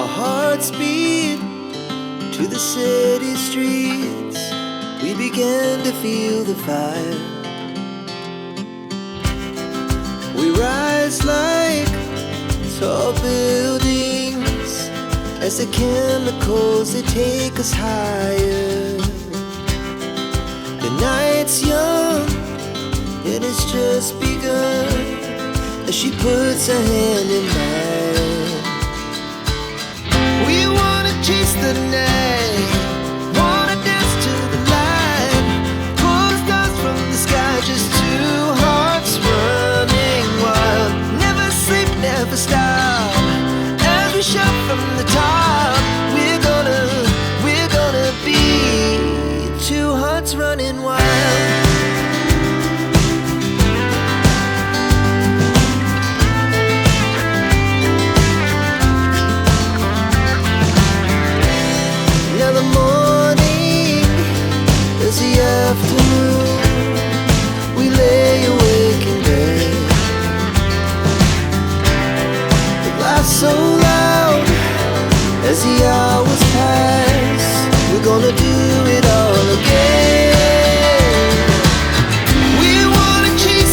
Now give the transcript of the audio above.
Our hearts beat to the city streets. We began to feel the fire. We rise like tall buildings as the chemicals, they take us higher. The night's young, it has just begun as she puts her hand in mine.